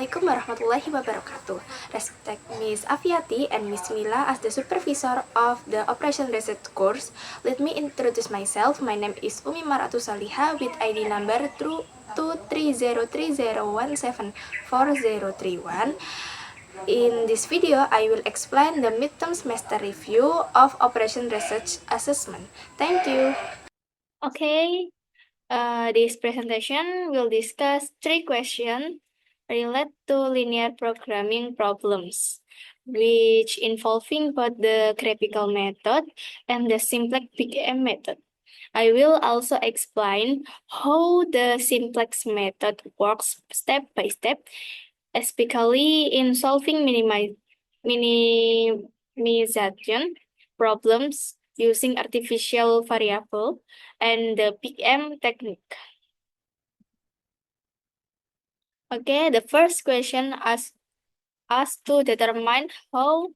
Assalamualaikum warahmatullahi wabarakatuh. Respect Miss Aviati and Miss Mila as the supervisor of the Operation Research course. Let me introduce myself. My name is Umi Maratu Saliha with ID number 23030174031. In this video, I will explain the midterm semester review of Operation Research Assessment. Thank you. Okay, this presentation will discuss 3 questions related to linear programming problems, which involving both the graphical method and the simplex PKM method. I will also explain how the simplex method works step by step, especially in solving minimization problems using artificial variable and the PKM technique. Okay, the first question asks us to determine how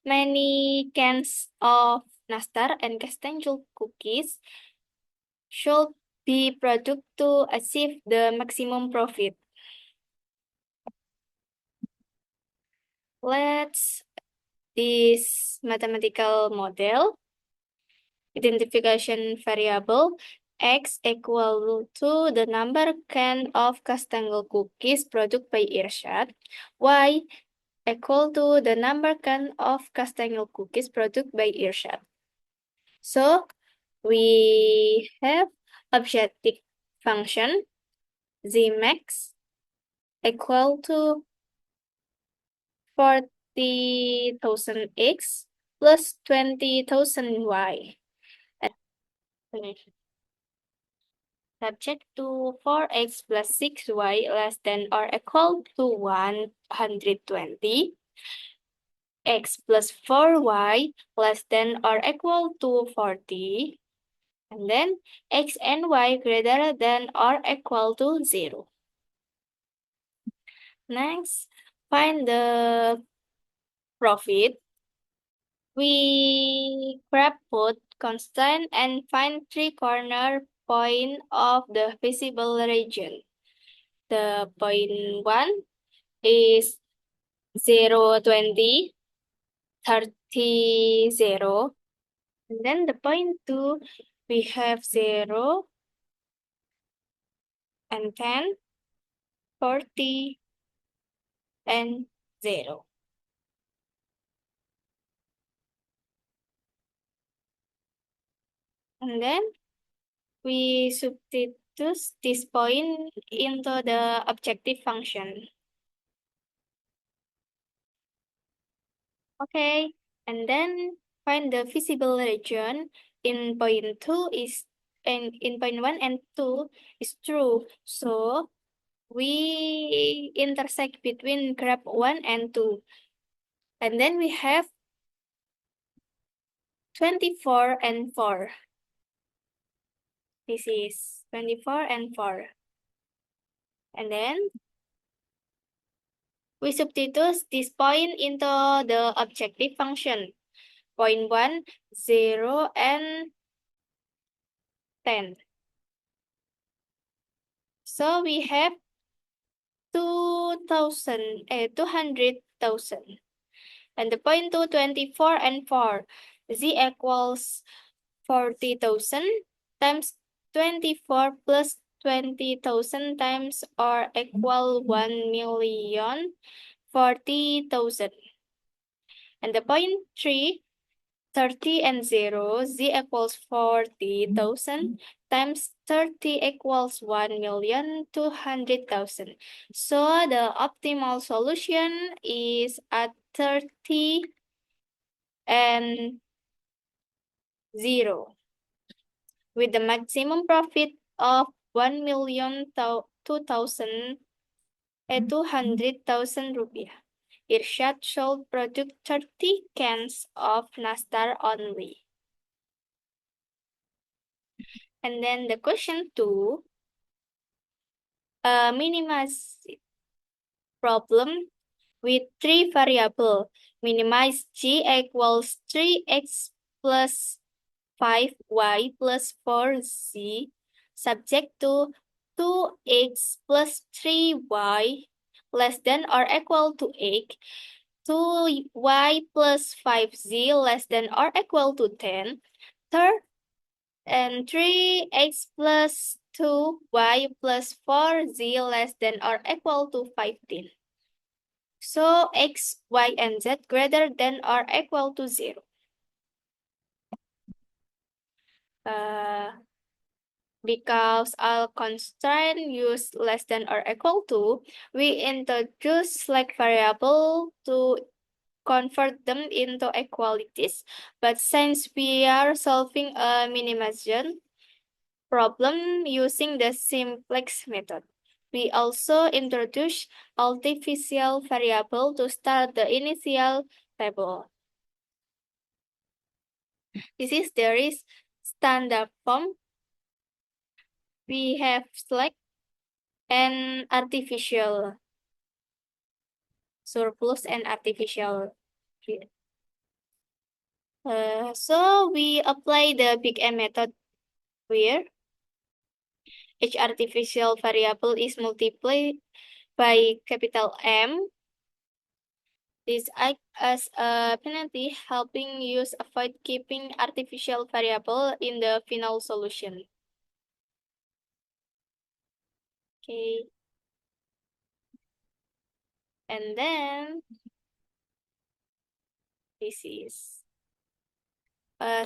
many cans of nastar and castengel cookies should be produced to achieve the maximum profit. Let's this mathematical model. Identification variable X equal to the number can of castengel cookies produced by Irsyad. Y equal to the number can of castengel cookies produced by Irsyad. So we have objective function Zmax equal to 40,000 X plus 20,000 Y. Subject to 4x plus 6y less than or equal to 120, x plus 4y less than or equal to 40, and then x and y greater than or equal to 0. Next, find the profit. We grab both constant and find 3 corner point of the visible region. The point 1 is 0, 20, 30, 0. And then the point 2, we have 0 and 10, 40, and 0. And then we substitute this point into the objective function. Okay, and then find the visible region in point 2 is and in point 1 and 2 is true. So we intersect between graph 1 and 2. And then we have 24 and 4. This is 24 and 4. And then we substitute this point into the objective function. Point 1, 0, and 10. So we have 200,000. And the point 2, 24 and 4. Z equals 40,000 times 24 plus 20,000 times or equal 1,040,000. And the point 3, 30 and 0, Z equals 40,000 times 30 equals 1,200,000. So the optimal solution is at 30 and 0 with the maximum profit of 1,200,000 rupiah. Irsyad sold product 30 cans of nastar only. And then the question 2, minimize problem with 3 variable. Minimize G equals 3x plus 5y plus 4z subject to 2x plus 3y less than or equal to 8, 2y plus 5z less than or equal to 10, third, and 3x plus 2y plus 4z less than or equal to 15. So x, y, and z greater than or equal to 0. Because all constraint use less than or equal to, we introduce slack variable to convert them into equalities. But since we are solving a minimization problem using the simplex method, we also introduce artificial variable to start the initial table. This is there is standard form. We have slack and artificial surplus and artificial here. So we apply the big M method where each artificial variable is multiplied by capital M. This acts as a penalty, helping use avoid keeping artificial variable in the final solution. Okay. And then this is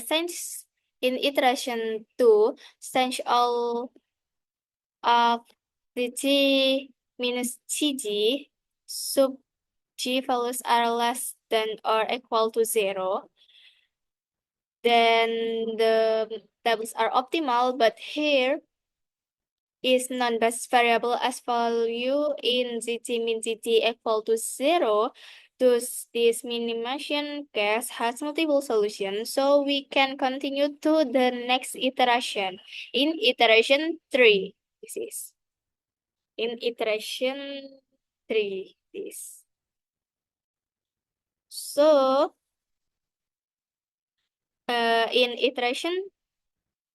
since in iteration 2, since all of the g minus gg sub g values are less than or equal to 0, then the tables are optimal, but here is non-base variable as value in gg min gg equal to 0. Thus, this minimization case has multiple solutions, so we can continue to the next iteration. In iteration 3, this is. In iteration 3, this. So, in iteration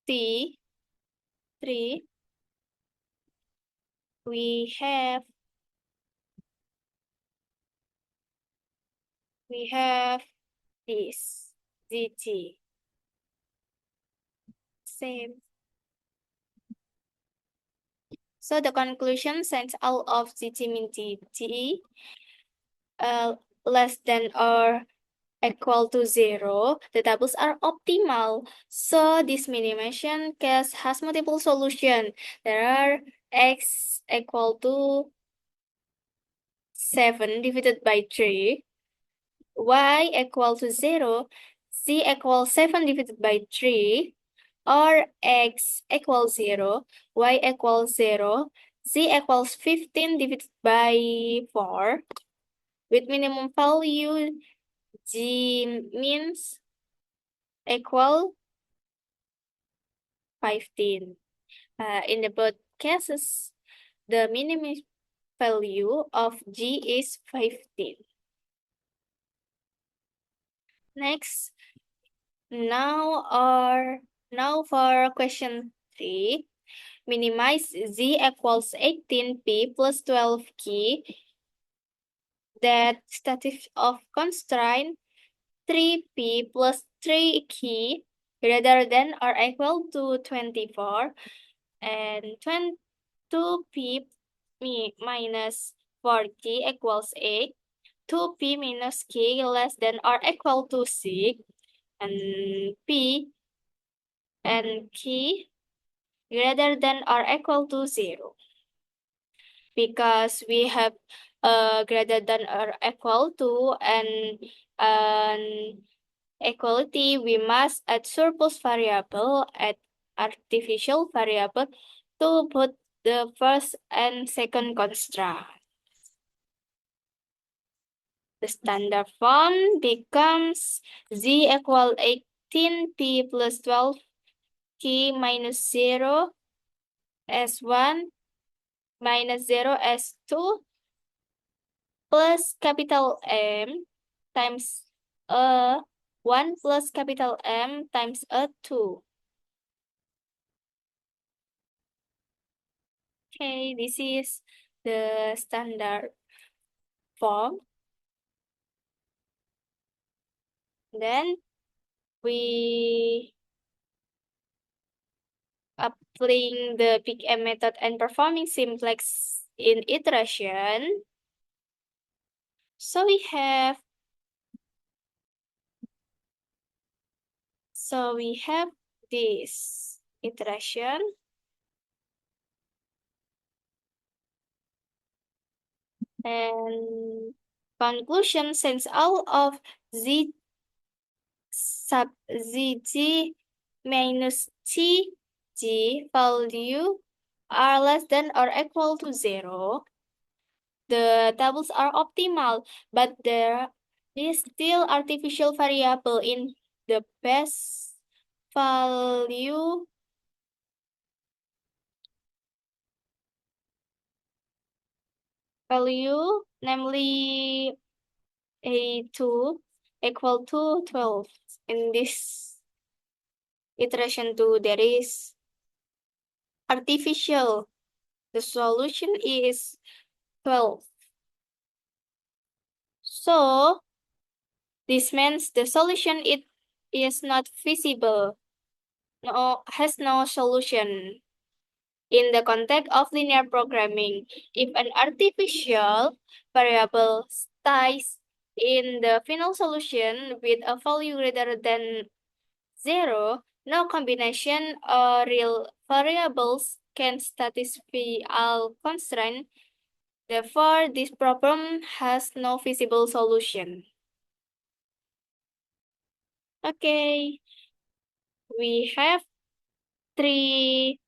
T3, we have this GT. Same. So the conclusion, since all of GT min GT less than or equal to 0, the tables are optimal. So this minimization case has multiple solutions. There are x equal to 7 divided by 3, y equal to 0, z equals 7 divided by 3, or x equals 0, y equals 0, z equals 15 divided by 4, with minimum value g means equal 15. In the both cases, the minimum value of g is 15. Next, now for question 3, minimize z equals 18p plus 12k that status of constraint 3p plus 3k greater than or equal to 24 and 2p minus 4k equals 8, 2p minus k less than or equal to 6, and p and k greater than or equal to 0. Because we have greater than or equal to an equality, we must add surplus variable, add artificial variable to both the first and second constraint. The standard form becomes z equal 18p plus 12k minus 0 s1 minus 0 s2 plus capital M times a 1 plus capital M times a 2. Okay, this is the standard form. Then we applying the PKM method and performing simplex in iteration. So we have this iteration. And conclusion, since all of z sub zg minus tg value are less than or equal to 0, the tables are optimal, but there is still artificial variable in the best value namely A2 equal to 12. In this iteration 2, there is artificial. The solution is 12. So, this means the solution is not feasible, has no solution. In the context of linear programming, if an artificial variable stays in the final solution with a value greater than 0, no combination of real variables can satisfy all constraints. Therefore, this problem has no feasible solution. Okay, we have 3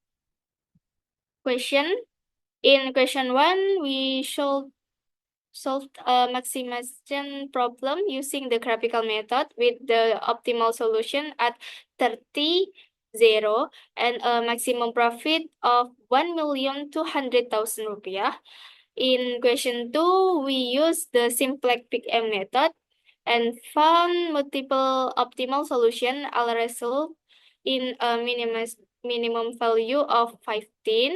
questions. In question 1, we should solve a maximization problem using the graphical method with the optimal solution at 30, 0, and a maximum profit of 1.200.000 rupiah. In question 2, we use the simplex PKM method and found multiple optimal solution all result in a minimum value of 15.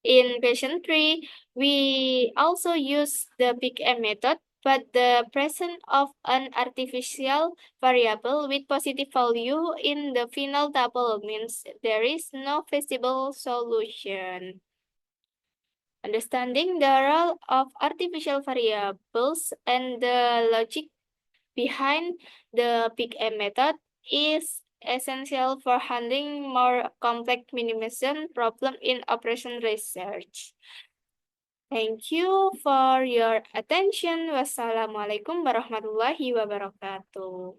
In question 3, we also use the PKM method, but the presence of an artificial variable with positive value in the final table means there is no feasible solution. Understanding the role of artificial variables and the logic behind the PKM method is essential for handling more complex minimization problem in operation research. Thank you for your attention. Wassalamualaikum warahmatullahi wabarakatuh.